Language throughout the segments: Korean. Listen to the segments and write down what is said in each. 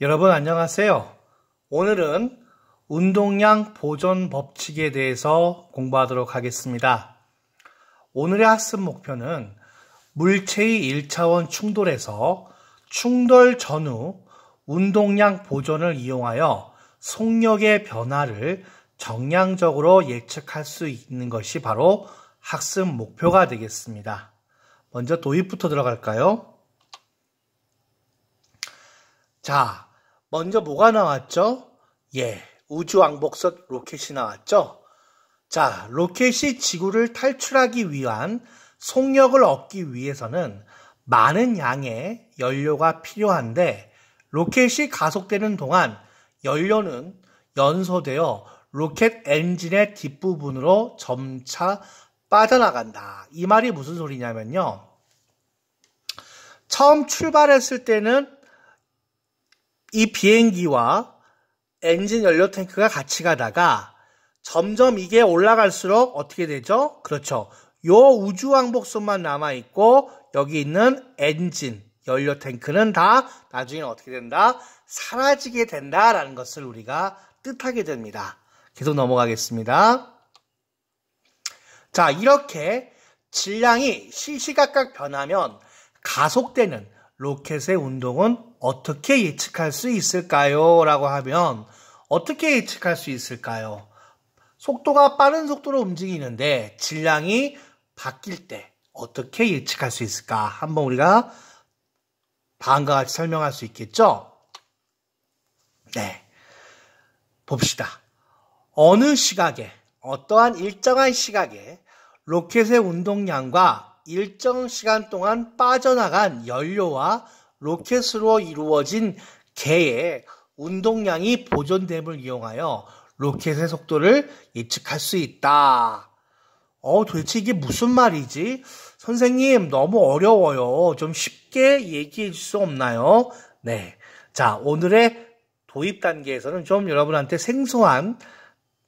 여러분 안녕하세요. 오늘은 운동량 보존 법칙에 대해서 공부하도록 하겠습니다. 오늘의 학습 목표는 물체의 1차원 충돌에서 충돌 전후 운동량 보존을 이용하여 속력의 변화를 정량적으로 예측할 수 있는 것이 바로 학습 목표가 되겠습니다. 먼저 도입부터 들어갈까요? 자, 먼저 뭐가 나왔죠? 우주왕복선 로켓이 나왔죠? 자, 로켓이 지구를 탈출하기 위한 속력을 얻기 위해서는 많은 양의 연료가 필요한데 로켓이 가속되는 동안 연료는 연소되어 로켓 엔진의 뒷부분으로 점차 빠져나간다. 이 말이 무슨 소리냐면요. 처음 출발했을 때는 이 비행기와 엔진 연료 탱크가 같이 가다가 점점 이게 올라갈수록 어떻게 되죠? 그렇죠. 요 우주왕복선만 남아있고 여기 있는 엔진, 연료 탱크는 다 나중에 어떻게 된다? 사라지게 된다라는 것을 우리가 뜻하게 됩니다. 계속 넘어가겠습니다. 자, 이렇게 질량이 시시각각 변하면 가속되는 로켓의 운동은 어떻게 예측할 수 있을까요? 라고 하면 어떻게 예측할 수 있을까요? 속도가 빠른 속도로 움직이는데 질량이 바뀔 때 어떻게 예측할 수 있을까? 한번 우리가 다음과 같이 설명할 수 있겠죠? 네, 봅시다. 어느 시각에, 어떠한 일정한 시각에 로켓의 운동량과 일정 시간 동안 빠져나간 연료와 로켓으로 이루어진 개의 운동량이 보존됨을 이용하여 로켓의 속도를 예측할 수 있다. 도대체 이게 무슨 말이지? 선생님, 너무 어려워요. 좀 쉽게 얘기해 줄 수 없나요? 네. 자, 오늘의 도입 단계에서는 좀 여러분한테 생소한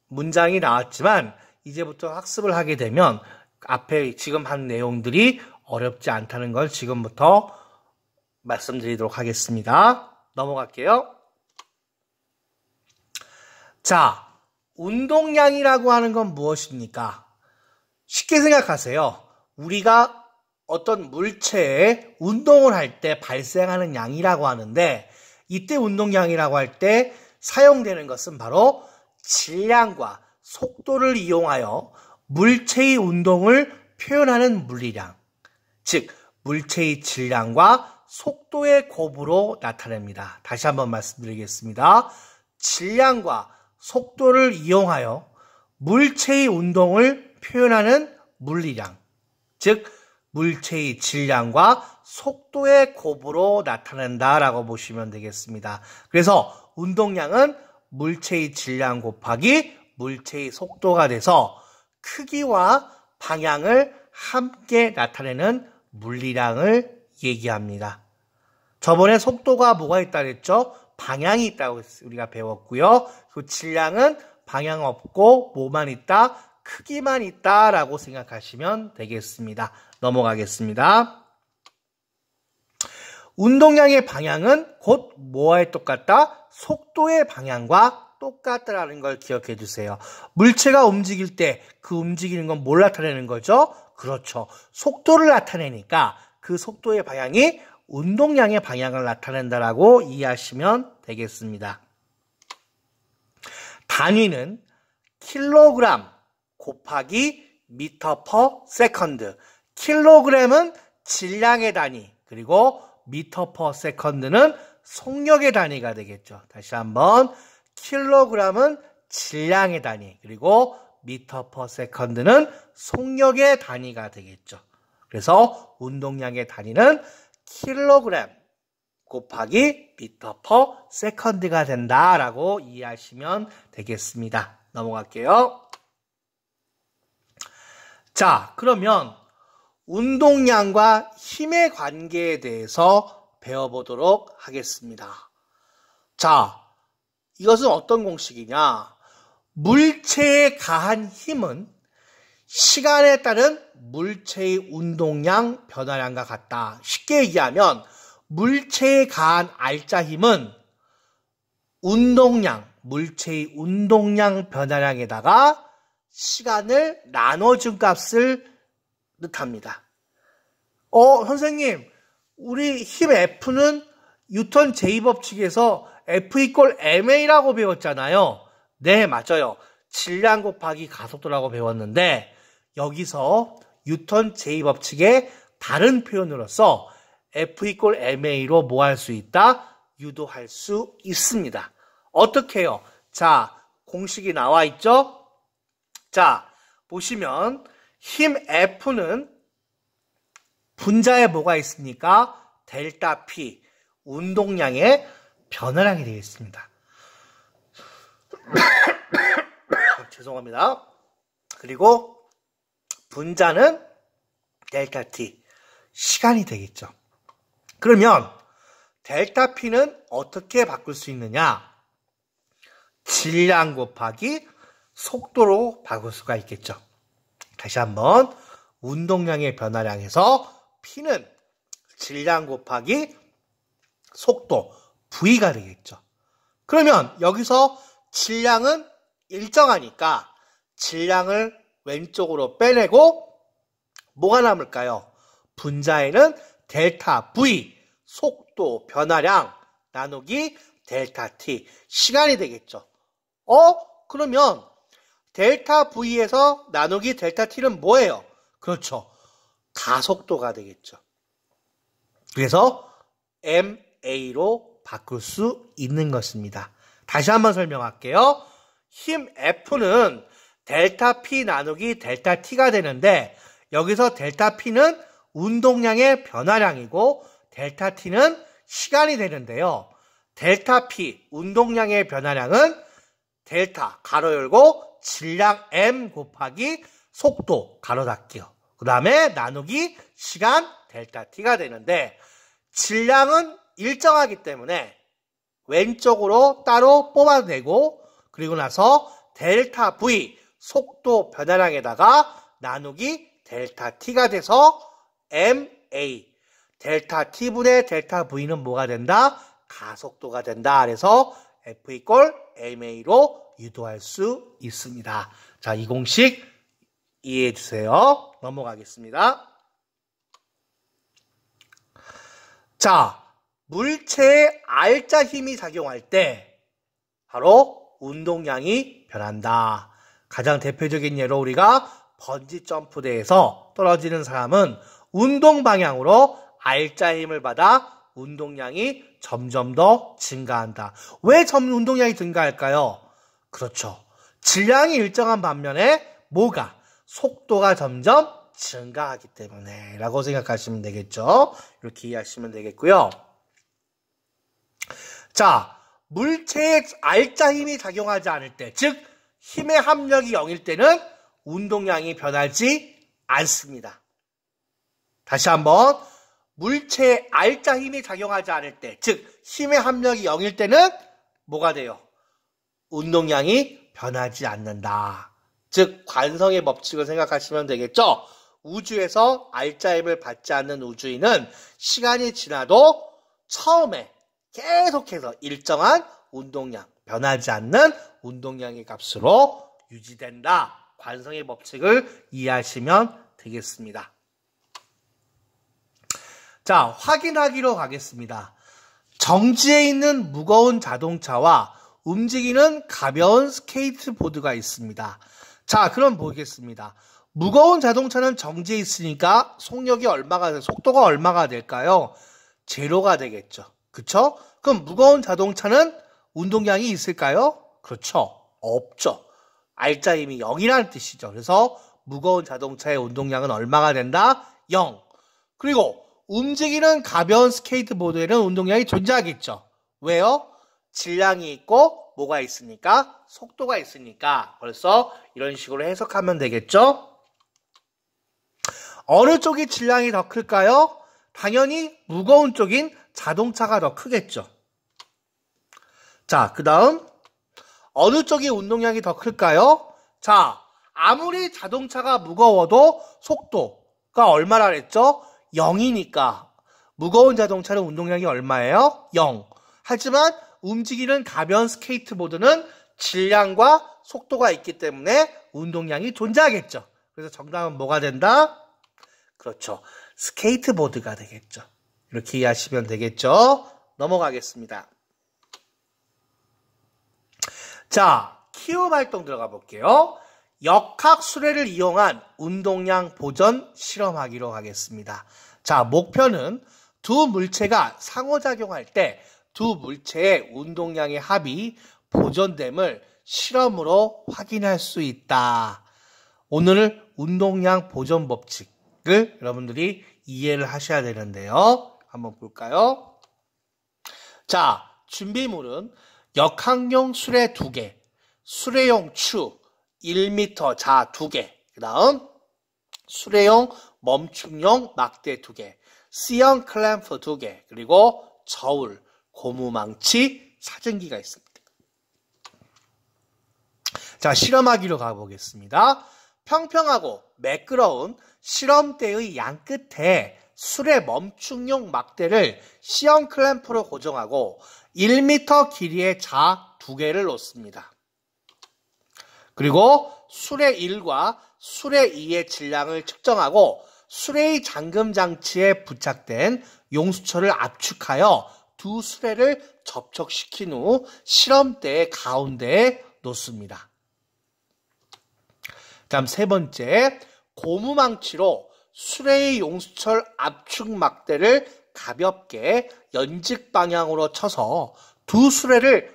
문장이 나왔지만 이제부터 학습을 하게 되면 앞에 지금 한 내용들이 어렵지 않다는 걸 지금부터 말씀드리도록 하겠습니다. 넘어갈게요. 자, 운동량이라고 하는 건 무엇입니까? 쉽게 생각하세요. 우리가 어떤 물체에 운동을 할 때 발생하는 양이라고 하는데 이때 운동량이라고 할 때 사용되는 것은 바로 질량과 속도를 이용하여 물체의 운동을 표현하는 물리량, 즉 물체의 질량과 속도의 곱으로 나타냅니다. 다시 한번 말씀드리겠습니다. 질량과 속도를 이용하여 물체의 운동을 표현하는 물리량, 즉 물체의 질량과 속도의 곱으로 나타낸다라고 보시면 되겠습니다. 그래서 운동량은 물체의 질량 곱하기 물체의 속도가 돼서 크기와 방향을 함께 나타내는 물리량을 얘기합니다. 저번에 속도가 뭐가 있다 그랬죠? 방향이 있다고 우리가 배웠고요. 그 질량은 방향 없고 뭐만 있다? 크기만 있다라고 생각하시면 되겠습니다. 넘어가겠습니다. 운동량의 방향은 곧 뭐와의 똑같다? 속도의 방향과 똑같다라는 걸 기억해 주세요. 물체가 움직일 때 그 움직이는 건 뭘 나타내는 거죠? 그렇죠. 속도를 나타내니까 그 속도의 방향이 운동량의 방향을 나타낸다라고 이해하시면 되겠습니다. 단위는 킬로그램 곱하기 미터 퍼 세컨드. 킬로그램은 질량의 단위, 그리고 미터 퍼 세컨드는 속력의 단위가 되겠죠. 다시 한번 킬로그램은 질량의 단위, 그리고 미터 퍼 세컨드는 속력의 단위가 되겠죠. 그래서 운동량의 단위는 킬로그램 곱하기 미터 퍼 세컨드가 된다라고 이해하시면 되겠습니다. 넘어갈게요. 자, 그러면 운동량과 힘의 관계에 대해서 배워보도록 하겠습니다. 자, 이것은 어떤 공식이냐? 물체에 가한 힘은 시간에 따른 물체의 운동량 변화량과 같다. 쉽게 얘기하면 물체에 가한 알짜 힘은 운동량, 물체의 운동량 변화량에다가 시간을 나눠준 값을 뜻합니다. 선생님, 우리 힘 F는 뉴턴 제2법칙에서 F 이퀄 ma라고 배웠잖아요. 네, 맞아요. 질량 곱하기 가속도라고 배웠는데 여기서 뉴턴 제2법칙의 다른 표현으로서 F 이퀄 ma로 뭐 할 수 있다? 유도할 수 있습니다. 어떻게 해요? 자, 공식이 나와 있죠? 자, 보시면 힘 F는 분자에 뭐가 있습니까? 델타 P, 운동량의 변화량이 되겠습니다. 죄송합니다. 그리고 분자는 델타 T, 시간이 되겠죠. 그러면 델타 P는 어떻게 바꿀 수 있느냐? 질량 곱하기 속도로 바꿀 수가 있겠죠. 다시 한번 운동량의 변화량에서 P는 질량 곱하기 속도 V가 되겠죠. 그러면 여기서 질량은 일정하니까 질량을 왼쪽으로 빼내고 뭐가 남을까요? 분자에는 델타 V, 속도 변화량 나누기 델타 T, 시간이 되겠죠. 그러면 델타 V에서 나누기 델타 T는 뭐예요? 그렇죠. 가속도가 되겠죠. 그래서 ma로 바꿀 수 있는 것입니다. 다시 한번 설명할게요. 힘 F는 델타 P 나누기 델타 T가 되는데 여기서 델타 P는 운동량의 변화량이고 델타 T는 시간이 되는데요. 델타 P, 운동량의 변화량은 델타, 가로 열고 질량 m 곱하기 속도, 가로 닫기요. 그 다음에 나누기 시간 델타 T가 되는데 질량은 일정하기 때문에 왼쪽으로 따로 뽑아내고 그리고 나서 델타 V, 속도 변화량에다가 나누기 델타 T가 돼서 ma, 델타 T분의 델타 V는 뭐가 된다? 가속도가 된다. 그래서 F 이퀄 ma로 유도할 수 있습니다. 자, 이 공식 이해해 주세요. 넘어가겠습니다. 자, 물체에 R자 힘이 작용할 때 바로 운동량이 변한다. 가장 대표적인 예로 우리가 번지 점프대에서 떨어지는 사람은 운동 방향으로 R자 힘을 받아 운동량이 점점 더 증가한다. 왜 운동량이 증가할까요? 그렇죠. 질량이 일정한 반면에 뭐가? 속도가 점점 증가하기 때문에 라고 생각하시면 되겠죠. 이렇게 이해하시면 되겠고요. 자, 물체에 R자 힘이 작용하지 않을 때, 즉 힘의 합력이 0일 때는 운동량이 변하지 않습니다. 다시 한번 물체에 R자 힘이 작용하지 않을 때, 즉 힘의 합력이 0일 때는 뭐가 돼요? 운동량이 변하지 않는다. 즉 관성의 법칙을 생각하시면 되겠죠. 우주에서 R자 힘을 받지 않는 우주인은 시간이 지나도 처음에 계속해서 일정한 운동량, 변하지 않는 운동량의 값으로 유지된다. 관성의 법칙을 이해하시면 되겠습니다. 자, 확인하기로 가겠습니다. 정지해 있는 무거운 자동차와 움직이는 가벼운 스케이트보드가 있습니다. 자, 그럼 보겠습니다. 무거운 자동차는 정지해 있으니까 속도가 얼마가 될까요? 제로가 되겠죠. 그쵸? 그럼 무거운 자동차는 운동량이 있을까요? 그렇죠. 없죠. R자 힘이 0이라는 뜻이죠. 그래서 무거운 자동차의 운동량은 얼마가 된다? 0. 그리고 움직이는 가벼운 스케이트보드에는 운동량이 존재하겠죠. 왜요? 질량이 있고 뭐가 있으니까? 속도가 있으니까. 벌써 이런 식으로 해석하면 되겠죠? 어느 쪽이 질량이 더 클까요? 당연히 무거운 쪽인 자동차가 더 크겠죠. 자, 그 다음 어느 쪽이 운동량이 더 클까요? 자, 아무리 자동차가 무거워도 속도가 얼마나 그랬죠? 0이니까 무거운 자동차는 운동량이 얼마예요? 0. 하지만 움직이는 가벼운 스케이트보드는 질량과 속도가 있기 때문에 운동량이 존재하겠죠. 그래서 정답은 뭐가 된다? 그렇죠. 스케이트보드가 되겠죠. 이렇게 이해하시면 되겠죠. 넘어가겠습니다. 자, 키움 활동 들어가 볼게요. 역학수례를 이용한 운동량 보전 실험하기로 하겠습니다. 자, 목표는 두 물체가 상호작용할 때 두 물체의 운동량의 합이 보존됨을 실험으로 확인할 수 있다. 오늘 운동량 보존 법칙을 여러분들이 이해를 하셔야 되는데요. 한번 볼까요? 자, 준비물은 역학용 수레 2개, 수레용 추 1m 자 2개, 그 다음 수레용 멈춤용 막대 2개, C형 클램프 2개, 그리고 저울, 고무망치, 사진기가 있습니다. 자, 실험하기로 가보겠습니다. 평평하고 매끄러운 실험대의 양 끝에 수레 멈춤용 막대를 C형 클램프로 고정하고 1m 길이의 자 2개를 놓습니다. 그리고 수레 1과 수레 2의 질량을 측정하고 수레의 잠금 장치에 부착된 용수철을 압축하여 두 수레를 접촉시킨 후 실험대의 가운데에 놓습니다. 다음 세 번째, 고무망치로 수레의 용수철 압축 막대를 가볍게 연직 방향으로 쳐서 두 수레를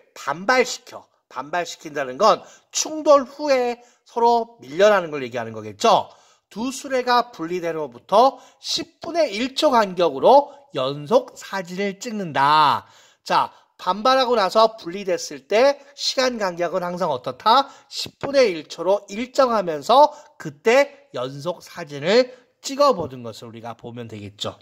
반발시킨다는 건 충돌 후에 서로 밀려나는 걸 얘기하는 거겠죠. 두 수레가 분리된 후부터 10분의 1초 간격으로 연속 사진을 찍는다. 자, 반발하고 나서 분리됐을 때 시간 간격은 항상 어떻다? 10분의 1초로 일정하면서 그때 연속 사진을 찍어보는 것을 우리가 보면 되겠죠.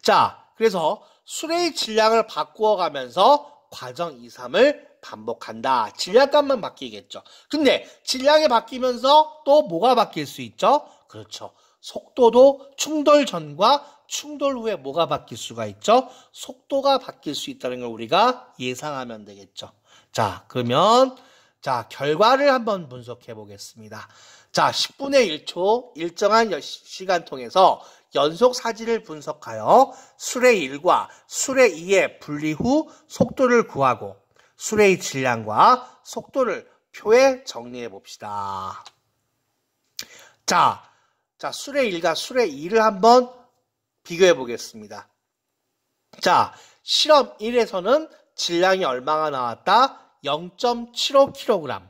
자, 그래서 수레의 질량을 바꾸어 가면서 과정 2, 3을 반복한다. 질량값만 바뀌겠죠. 근데 질량이 바뀌면서 또 뭐가 바뀔 수 있죠? 그렇죠. 속도도 충돌 전과 충돌 후에 뭐가 바뀔 수가 있죠? 속도가 바뀔 수 있다는 걸 우리가 예상하면 되겠죠. 자, 그러면 자, 결과를 한번 분석해 보겠습니다. 자, 10분의 1초 일정한 시간 통해서 연속 사진을 분석하여 수레 1과 수레 2의 분리 후 속도를 구하고 수레의 질량과 속도를 표에 정리해 봅시다. 자, 수레 1과 수레 2를 한번 비교해 보겠습니다. 자, 실험 1에서는 질량이 얼마가 나왔다? 0.75kg.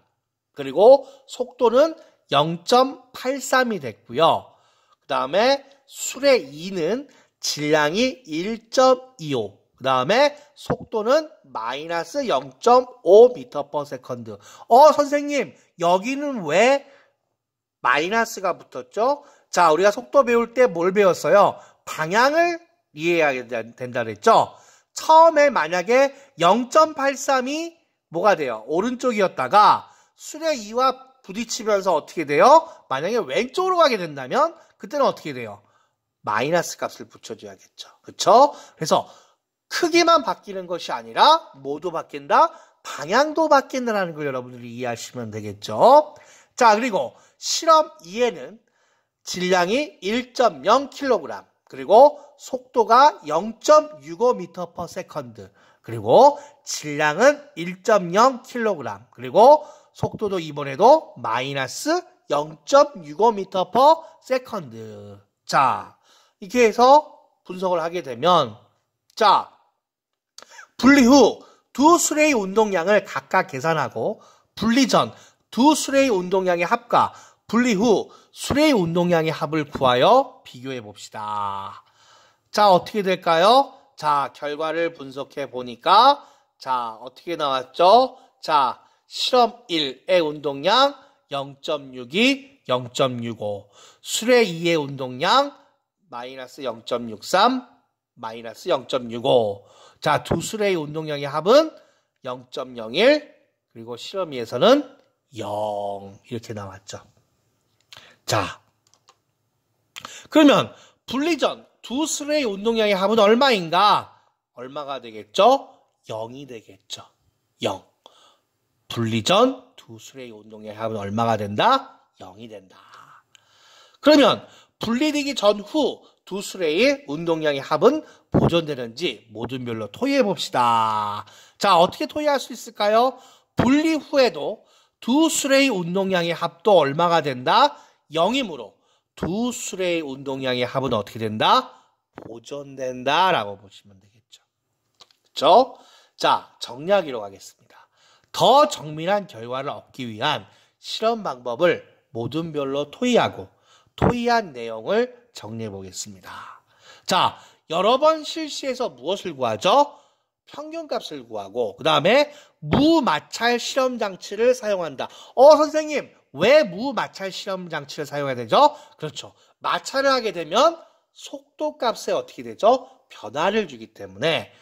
그리고 속도는 0.83이 됐고요. 그 다음에 수레 2는 질량이 1.25. 그 다음에 속도는 마이너스 0.5m/s. 선생님, 여기는 왜 마이너스가 붙었죠? 자, 우리가 속도 배울 때 뭘 배웠어요? 방향을 이해해야 된다 그랬죠? 처음에 만약에 0.83이 뭐가 돼요? 오른쪽이었다가 수레 2와 부딪히면서 어떻게 돼요? 만약에 왼쪽으로 가게 된다면 그때는 어떻게 돼요? 마이너스 값을 붙여줘야겠죠. 그렇죠? 그래서 크기만 바뀌는 것이 아니라 모두 바뀐다? 방향도 바뀐다는 걸 여러분들이 이해하시면 되겠죠. 자, 그리고 실험 2에는 질량이 1.0kg, 그리고 속도가 0.65m/s, 그리고 질량은 1.0kg, 그리고 속도도 이번에도 마이너스 0.65m/s. 자, 이렇게 해서 분석을 하게 되면, 자, 분리 후 두 수레의 운동량을 각각 계산하고 분리 전 두 수레의 운동량의 합과 분리 후 수레의 운동량의 합을 구하여 비교해 봅시다. 자, 어떻게 될까요? 자, 결과를 분석해 보니까 자, 어떻게 나왔죠? 자, 실험 1의 운동량 0.62, 0.65. 수레 2의 운동량 마이너스 0.63, 마이너스 0.65. 자, 두 수레의 운동량의 합은 0.01, 그리고 실험 2에서는 0 이렇게 나왔죠. 자, 그러면 분리 전 두 수레의 운동량의 합은 얼마인가? 얼마가 되겠죠? 0이 되겠죠. 0. 분리 전 두 수레의 운동량의 합은 얼마가 된다? 0이 된다. 그러면 분리되기 전후 두 수레의 운동량의 합은 보존되는지 모든별로 토의해 봅시다. 자, 어떻게 토의할 수 있을까요? 분리 후에도 두 수레의 운동량의 합도 얼마가 된다? 0이므로 두 수레의 운동량의 합은 어떻게 된다? 보존된다 라고 보시면 되겠죠. 그렇죠? 자, 정리하기로 가겠습니다. 더 정밀한 결과를 얻기 위한 실험 방법을 모든별로 토의하고 토의한 내용을 정리해 보겠습니다. 자, 여러 번 실시해서 무엇을 구하죠? 평균값을 구하고 그 다음에 무마찰 실험장치를 사용한다. 선생님, 왜 무마찰 실험장치를 사용해야 되죠? 그렇죠. 마찰을 하게 되면 속도값에 어떻게 되죠? 변화를 주기 때문에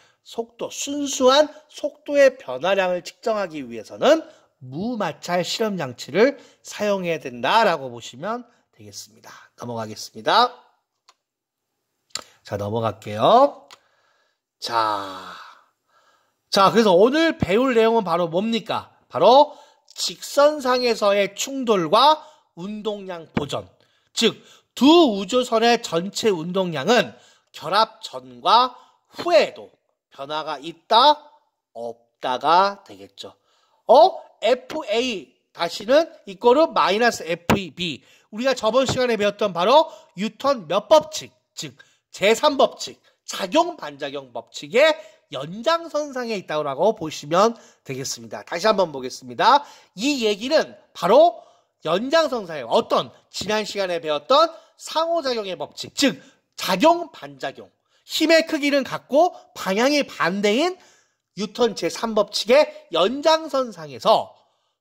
순수한 속도의 변화량을 측정하기 위해서는 무마찰 실험장치를 사용해야 된다라고 보시면 되겠습니다. 넘어가겠습니다. 자, 넘어갈게요. 자, 그래서 오늘 배울 내용은 바로 뭡니까? 바로 직선상에서의 충돌과 운동량 보존. 즉, 두 우주선의 전체 운동량은 결합 전과 후에도 변화가 있다, 없다가 되겠죠. FA 다시는 이거를 마이너스 FB. 우리가 저번 시간에 배웠던 바로 뉴턴 몇 법칙, 즉 제3법칙, 작용 반작용 법칙의 연장선상에 있다고 보시면 되겠습니다. 다시 한번 보겠습니다. 이 얘기는 바로 연장선상에 어떤 지난 시간에 배웠던 상호작용의 법칙, 즉 작용 반작용, 힘의 크기는 같고 방향이 반대인 뉴턴 제3법칙의 연장선상에서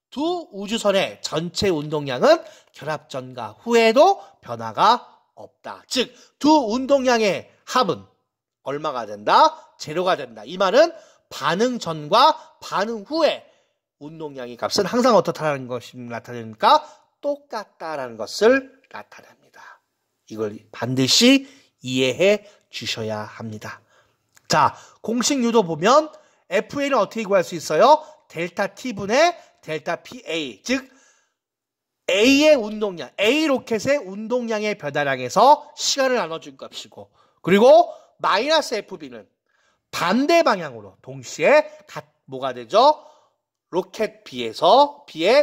두 우주선의 전체 운동량은 결합 전과 후에도 변화가 없다. 즉, 두 운동량의 합은 얼마가 된다? 제로가 된다. 이 말은 반응 전과 반응 후에 운동량의 값은 항상 어떻다라는 것이 나타내니까 똑같다라는 것을 나타냅니다. 이걸 반드시 이해해 주셔야 합니다. 자, 공식 유도 보면 FA는 어떻게 구할 수 있어요? 델타 T분의 델타 PA, 즉 A의 운동량, A 로켓의 운동량의 변화량에서 시간을 나눠준 값이고, 그리고 마이너스 FB는 반대 방향으로 동시에 뭐가 되죠? 로켓 B의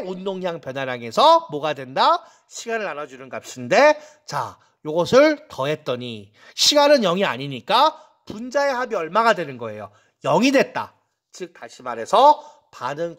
운동량 변화량에서 뭐가 된다? 시간을 나눠주는 값인데, 자, 요것을 더했더니 시간은 0이 아니니까 분자의 합이 얼마가 되는 거예요? 0이 됐다. 즉 다시 말해서 반응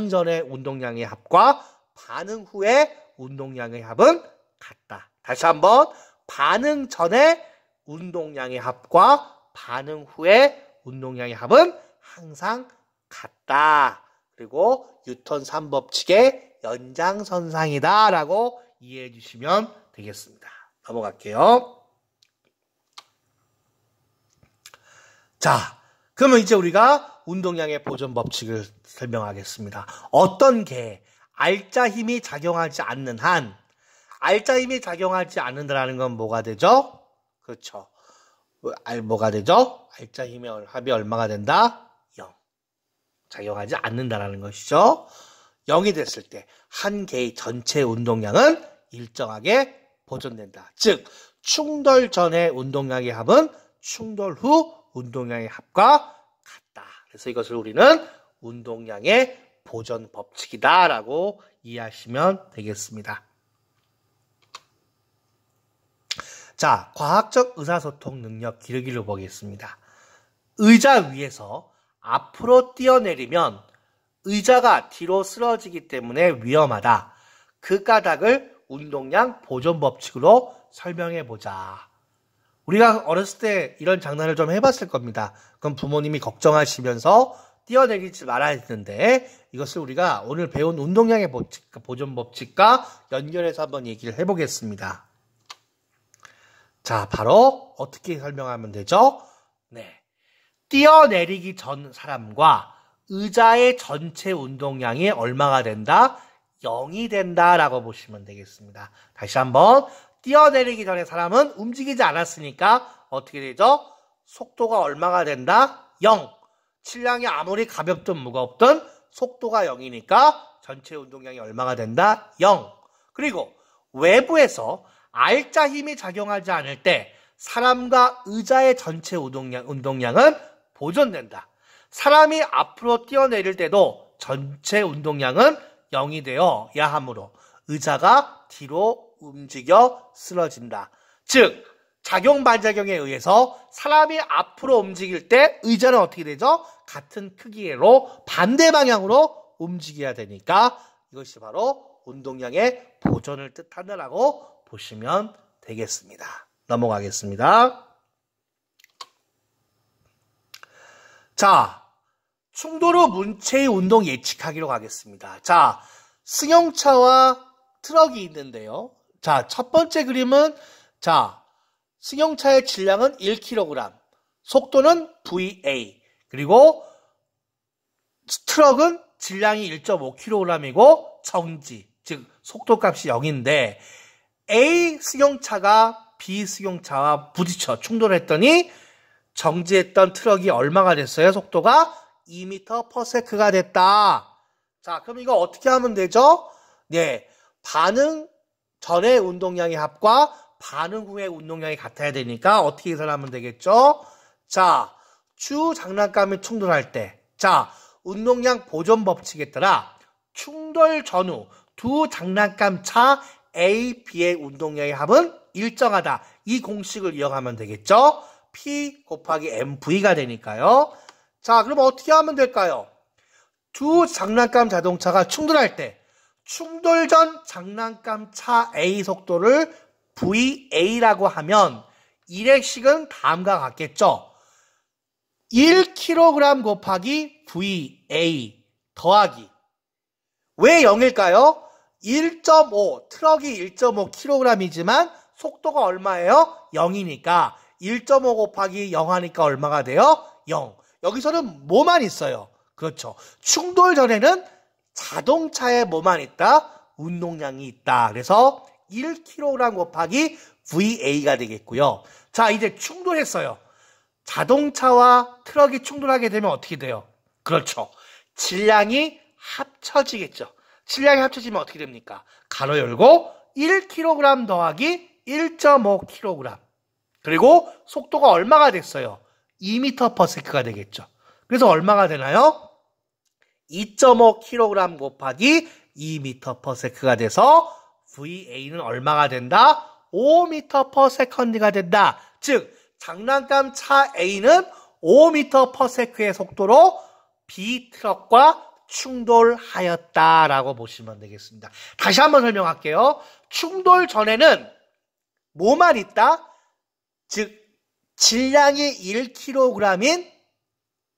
전의 운동량의 합과 반응 후의 운동량의 합은 같다. 다시 한번, 반응 전의 운동량의 합과 반응 후의 운동량의 합은 항상 같다. 그리고 뉴턴 3법칙의 연장선상이다 라고 이해해 주시면 되겠습니다. 넘어갈게요. 자, 그러면 이제 우리가 운동량의 보존 법칙을 설명하겠습니다. 어떤 게 알짜 힘이 작용하지 않는 한, 알짜 힘이 작용하지 않는다는 건 뭐가 되죠? 그렇죠. 뭐가 되죠? 알짜 힘의 합이 얼마가 된다? 0. 작용하지 않는다는 것이죠. 0이 됐을 때 한 개의 전체 운동량은 일정하게 보존된다. 즉, 충돌 전의 운동량의 합은 충돌 후 운동량의 합과 같다. 그래서 이것을 우리는 운동량의 보존 법칙이다 라고 이해하시면 되겠습니다. 자, 과학적 의사소통 능력 기르기를 보겠습니다. 의자 위에서 앞으로 뛰어내리면 의자가 뒤로 쓰러지기 때문에 위험하다. 그 까닭을 운동량 보존 법칙으로 설명해 보자. 우리가 어렸을 때 이런 장난을 좀 해봤을 겁니다. 그럼 부모님이 걱정하시면서 뛰어내리지 말아야 했는데, 이것을 우리가 오늘 배운 운동량의 보존 법칙과 연결해서 한번 얘기를 해보겠습니다. 자, 바로 어떻게 설명하면 되죠? 네, 뛰어내리기 전 사람과 의자의 전체 운동량이 얼마가 된다? 0이 된다라고 보시면 되겠습니다. 다시 한번, 뛰어내리기 전에 사람은 움직이지 않았으니까 어떻게 되죠? 속도가 얼마가 된다? 0. 질량이 아무리 가볍든 무겁든 속도가 0이니까 전체 운동량이 얼마가 된다? 0. 그리고 외부에서 R자 힘이 작용하지 않을 때 사람과 의자의 전체 운동량은 보존된다. 사람이 앞으로 뛰어내릴 때도 전체 운동량은 0이 되어야 하므로 의자가 뒤로 움직여 쓰러진다. 즉 작용 반작용에 의해서 사람이 앞으로 움직일 때 의자는 어떻게 되죠? 같은 크기로 반대 방향으로 움직여야 되니까 이것이 바로 운동량의 보존을 뜻한다라고 보시면 되겠습니다. 넘어가겠습니다. 자, 충돌 후 문체의 운동 예측하기로 가겠습니다. 자, 승용차와 트럭이 있는데요. 자, 첫 번째 그림은 자, 승용차의 질량은 1kg, 속도는 VA, 그리고 트럭은 질량이 1.5kg이고 정지, 즉 속도값이 0인데 A 승용차가 B 승용차와 부딪혀 충돌했더니 정지했던 트럭이 얼마가 됐어요? 속도가 2m/s가 됐다. 자, 그럼 이거 어떻게 하면 되죠? 네, 반응 전의 운동량의 합과 반응 후의 운동량이 같아야 되니까 어떻게 계산하면 되겠죠? 자, 주 장난감이 충돌할 때, 자, 운동량 보존 법칙에 따라 충돌 전후 두 장난감 차 A, B의 운동량의 합은 일정하다. 이 공식을 이용하면 되겠죠? P 곱하기 MV가 되니까요. 자, 그럼 어떻게 하면 될까요? 두 장난감 자동차가 충돌할 때 충돌 전 장난감 차 A 속도를 VA라고 하면 일회식은 다음과 같겠죠. 1kg 곱하기 VA 더하기 왜 0일까요? 1.5 트럭이 1.5kg이지만 속도가 얼마예요? 0이니까 1.5 곱하기 0 하니까 얼마가 돼요? 0. 여기서는 뭐만 있어요? 그렇죠. 충돌 전에는 자동차에 뭐만 있다? 운동량이 있다. 그래서 1kg 곱하기 VA가 되겠고요. 자, 이제 충돌했어요. 자동차와 트럭이 충돌하게 되면 어떻게 돼요? 그렇죠. 질량이 합쳐지겠죠. 질량이 합쳐지면 어떻게 됩니까? 가로 열고 1kg 더하기 1.5kg. 그리고 속도가 얼마가 됐어요? 2m/s가 되겠죠. 그래서 얼마가 되나요? 2.5kg 곱하기 2m/s가 돼서 VA는 얼마가 된다? 5m/s가 된다. 즉 장난감 차 A는 5m/s의 속도로 B 트럭과 충돌하였다라고 보시면 되겠습니다. 다시 한번 설명할게요. 충돌 전에는 뭐만 있다? 즉 질량이 1kg인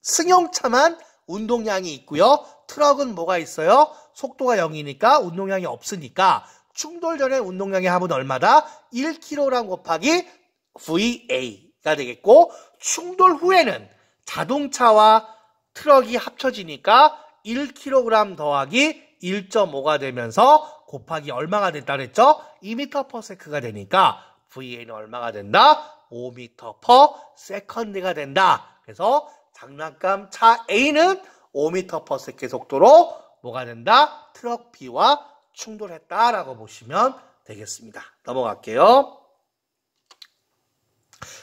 승용차만 운동량이 있고요. 트럭은 뭐가 있어요? 속도가 0이니까 운동량이 없으니까 충돌 전에 운동량의 합은 얼마다? 1kg 곱하기 VA가 되겠고 충돌 후에는 자동차와 트럭이 합쳐지니까 1kg 더하기 1.5가 되면서 곱하기 얼마가 된다 그랬죠? 2m/s가 되니까 VA는 얼마가 된다? 5m/s가 된다. 그래서 장난감 차 A는 5m/s의 속도로 뭐가 된다? 트럭 B와 충돌했다라고 보시면 되겠습니다. 넘어갈게요.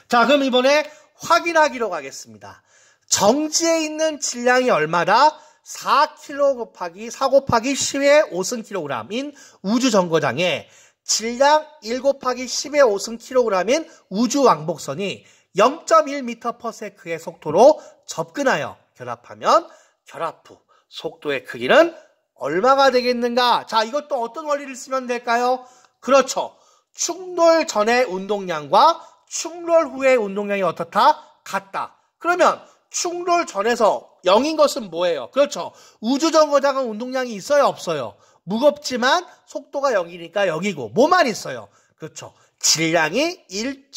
자, 그럼 이번에 확인하기로 가겠습니다. 정지에 있는 질량이 얼마다? 4 곱하기 10의 5승kg인 우주정거장에 질량 1 곱하기 10의 5승kg인 우주왕복선이 0.1m/s의 속도로 접근하여 결합하면 결합 후 속도의 크기는 얼마가 되겠는가? 자, 이것도 어떤 원리를 쓰면 될까요? 그렇죠. 충돌 전의 운동량과 충돌 후의 운동량이 어떻다? 같다. 그러면 충돌 전에서 0인 것은 뭐예요? 그렇죠. 우주정거장은 운동량이 있어요? 없어요? 무겁지만 속도가 0이니까 0이고 뭐만 있어요? 그렇죠. 질량이 1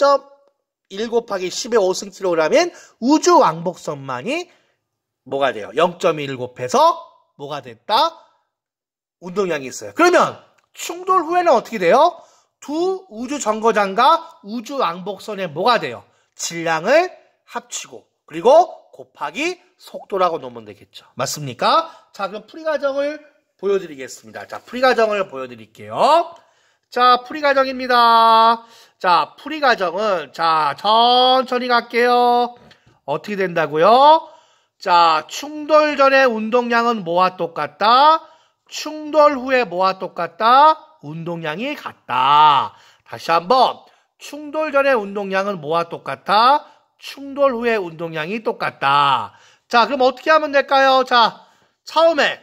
곱하기 10의 5승kg인 우주왕복선만이 뭐가 돼요? 0.1 곱해서 뭐가 됐다? 운동량이 있어요. 그러면 충돌 후에는 어떻게 돼요? 두 우주정거장과 우주왕복선의 뭐가 돼요? 질량을 합치고 그리고 곱하기 속도라고 놓으면 되겠죠. 맞습니까? 자, 그럼 풀이 과정을 보여드리겠습니다. 자, 풀이 과정을 보여드릴게요. 자, 풀이 과정입니다. 자, 풀이 과정은, 자, 천천히 갈게요. 어떻게 된다고요? 자, 충돌 전의 운동량은 뭐와 똑같다? 충돌 후에 뭐와 똑같다? 운동량이 같다. 다시 한번. 충돌 전의 운동량은 뭐와 똑같아? 충돌 후의 운동량이 똑같다. 자, 그럼 어떻게 하면 될까요? 자, 처음에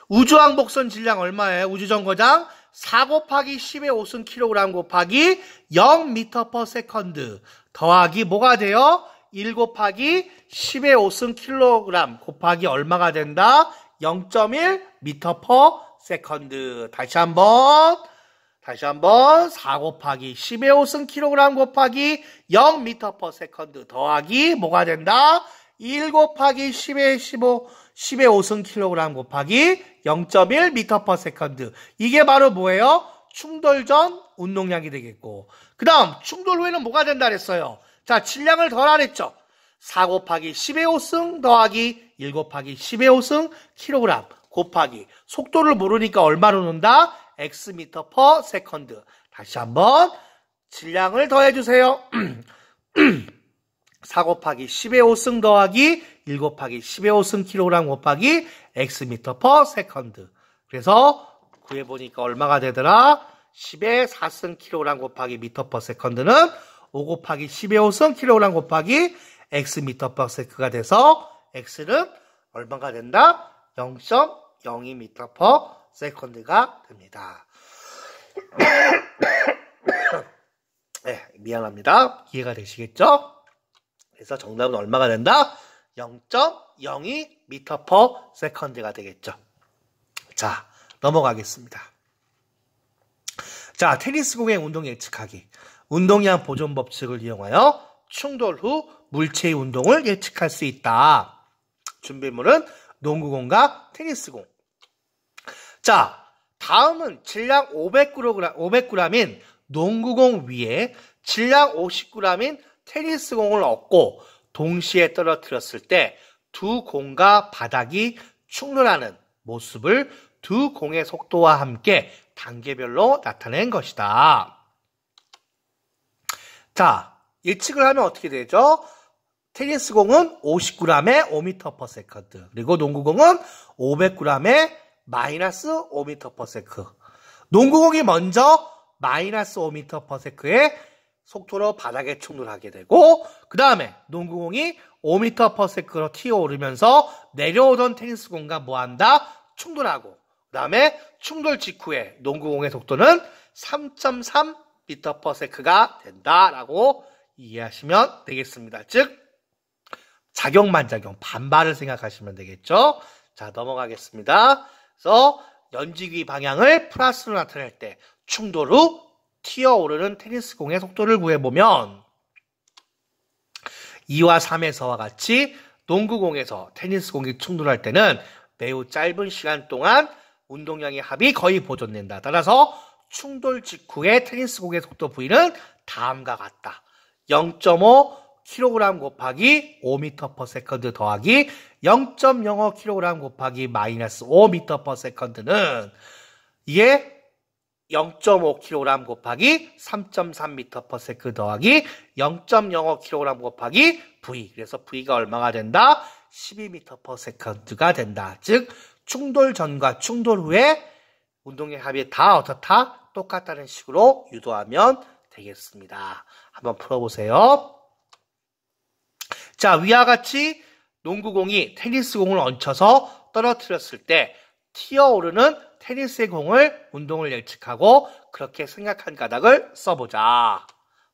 우주왕복선 질량 얼마예요? 우주정거장 4 곱하기 10의 5승 kg 곱하기 0m/s 더하기 뭐가 돼요? 1 곱하기 10의 5승 kg 곱하기 얼마가 된다? 0.1 m/s. 다시 한번 4 곱하기 10의 5승 kg 곱하기 0 m/s 더하기 뭐가 된다? 1 곱하기 10의 5승 kg 곱하기 0.1 m/s. 이게 바로 뭐예요? 충돌 전 운동량이 되겠고, 그 다음 충돌 후에는 뭐가 된다 그랬어요? 자, 질량을 더하라 그랬죠. 4 곱하기 10의 5승 더하기 1 곱하기 10의 5승 kg 곱하기 속도를 모르니까 얼마로 놓는다? x/s. 다시 한번 질량을 더해주세요. 4 곱하기 10의 5승 더하기 1 곱하기 10의 5승 kg 곱하기 x/s. 그래서 구해보니까 얼마가 되더라? 10의 4승 kg 곱하기 m/s는 5 곱하기 10의 5승 kg 곱하기 x/s가 돼서 x는 얼마가 된다? 0.02m/s가 됩니다. 네, 미안합니다. 이해가 되시겠죠? 그래서 정답은 얼마가 된다? 0.02m/s가 되겠죠. 자, 넘어가겠습니다. 자, 테니스공의 운동 예측하기. 운동량 보존 법칙을 이용하여 충돌 후 물체의 운동을 예측할 수 있다. 준비물은 농구공과 테니스공. 자, 다음은 질량 500g인 농구공 위에 질량 50g인 테니스공을 얹고 동시에 떨어뜨렸을 때 두 공과 바닥이 충돌하는 모습을 두 공의 속도와 함께 단계별로 나타낸 것이다. 자, 예측을 하면 어떻게 되죠? 테니스공은 50g에 5m/s, 그리고 농구공은 500g에 -5m/s. 농구공이 먼저 -5m/s의 속도로 바닥에 충돌하게 되고, 그 다음에 농구공이 5m/s로 튀어오르면서 내려오던 테니스공과 뭐한다? 충돌하고, 그 다음에 충돌 직후에 농구공의 속도는 3.3m/s가 된다라고 이해하시면 되겠습니다. 즉, 작용반작용, 반발을 생각하시면 되겠죠? 자, 넘어가겠습니다. 그래서 연지기 방향을 플러스로 나타낼 때 충돌 후 튀어오르는 테니스공의 속도를 구해보면 2와 3에서와 같이 농구공에서 테니스공이 충돌할 때는 매우 짧은 시간 동안 운동량의 합이 거의 보존된다. 따라서 충돌 직후의 테니스공의 속도 V는 다음과 같다. 0.5kg 곱하기 5m/s 더하기 0.05kg 곱하기 -5m/s는 이게 0.5kg 곱하기 3.3m/s 더하기 0.05kg 곱하기 V. 그래서 V가 얼마가 된다? 12m/s가 된다. 즉, 충돌 전과 충돌 후에 운동의 합이 다 어떻다? 똑같다는 식으로 유도하면 되겠습니다. 한번 풀어보세요. 자, 위와 같이 농구공이 테니스공을 얹혀서 떨어뜨렸을 때 튀어오르는 테니스의 공을 운동을 예측하고 그렇게 생각한 가닥을 써보자.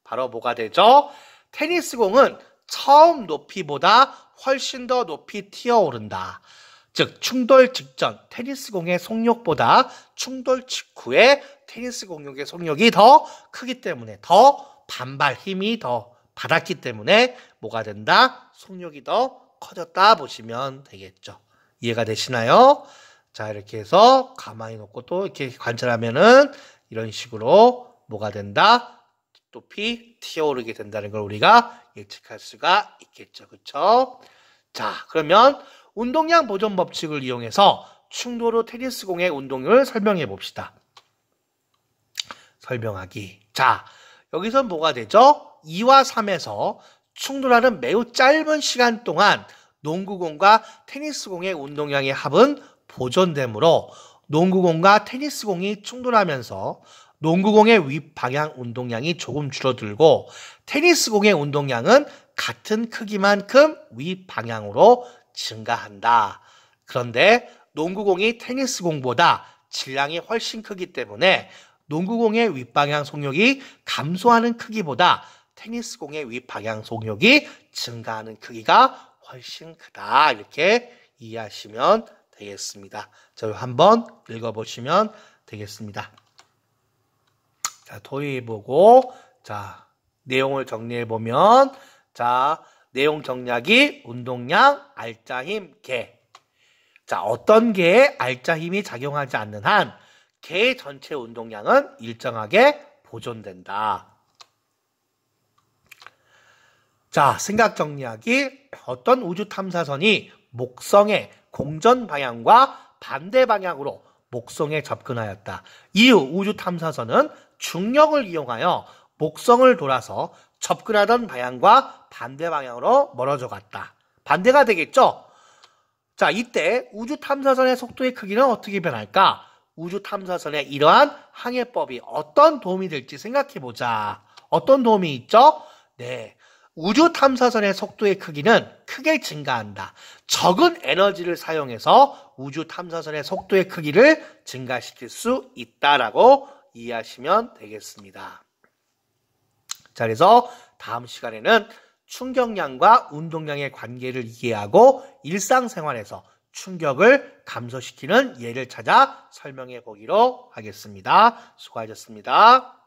바로 뭐가 되죠? 테니스공은 처음 높이보다 훨씬 더 높이 튀어오른다. 즉, 충돌 직전 테니스공의 속력보다 충돌 직후에 테니스 공격의 속력이 더 크기 때문에, 더 반발 힘이 더 받았기 때문에 뭐가 된다? 속력이 더 커졌다 보시면 되겠죠. 이해가 되시나요? 자, 이렇게 해서 가만히 놓고 또 이렇게 관찰하면은 이런 식으로 뭐가 된다? 높이 튀어오르게 된다는 걸 우리가 예측할 수가 있겠죠. 그쵸? 자, 그러면 운동량 보존 법칙을 이용해서 충돌 후 테니스공의 운동량을 설명해 봅시다. 설명하기. 자, 여기선 뭐가 되죠? 2와 3에서 충돌하는 매우 짧은 시간 동안 농구공과 테니스공의 운동량의 합은 보존되므로 농구공과 테니스공이 충돌하면서 농구공의 윗방향 운동량이 조금 줄어들고 테니스공의 운동량은 같은 크기만큼 윗방향으로 증가한다. 그런데 농구공이 테니스공보다 질량이 훨씬 크기 때문에 농구공의 윗방향 속력이 감소하는 크기보다 테니스공의 윗방향 속력이 증가하는 크기가 훨씬 크다. 이렇게 이해하시면 되겠습니다. 자, 한번 읽어보시면 되겠습니다. 자, 토의해보고, 자, 내용을 정리해보면, 자, 내용 정리하기, 운동량, 알짜 힘, 개. 자, 어떤 개에 알짜 힘이 작용하지 않는 한, 개 전체 운동량은 일정하게 보존된다. 자, 생각 정리하기. 어떤 우주 탐사선이 목성의 공전 방향과 반대 방향으로 목성에 접근하였다. 이후 우주 탐사선은 중력을 이용하여 목성을 돌아서 접근하던 방향과 반대 방향으로 멀어져 갔다. 반대가 되겠죠? 자, 이때 우주 탐사선의 속도의 크기는 어떻게 변할까? 우주 탐사선의 이러한 항해법이 어떤 도움이 될지 생각해 보자. 어떤 도움이 있죠? 네. 우주 탐사선의 속도의 크기는 크게 증가한다. 적은 에너지를 사용해서 우주 탐사선의 속도의 크기를 증가시킬 수 있다라고 이해하시면 되겠습니다. 자, 그래서 다음 시간에는 충격량과 운동량의 관계를 이해하고 일상생활에서 충격을 감소시키는 예를 찾아 설명해 보기로 하겠습니다. 수고하셨습니다.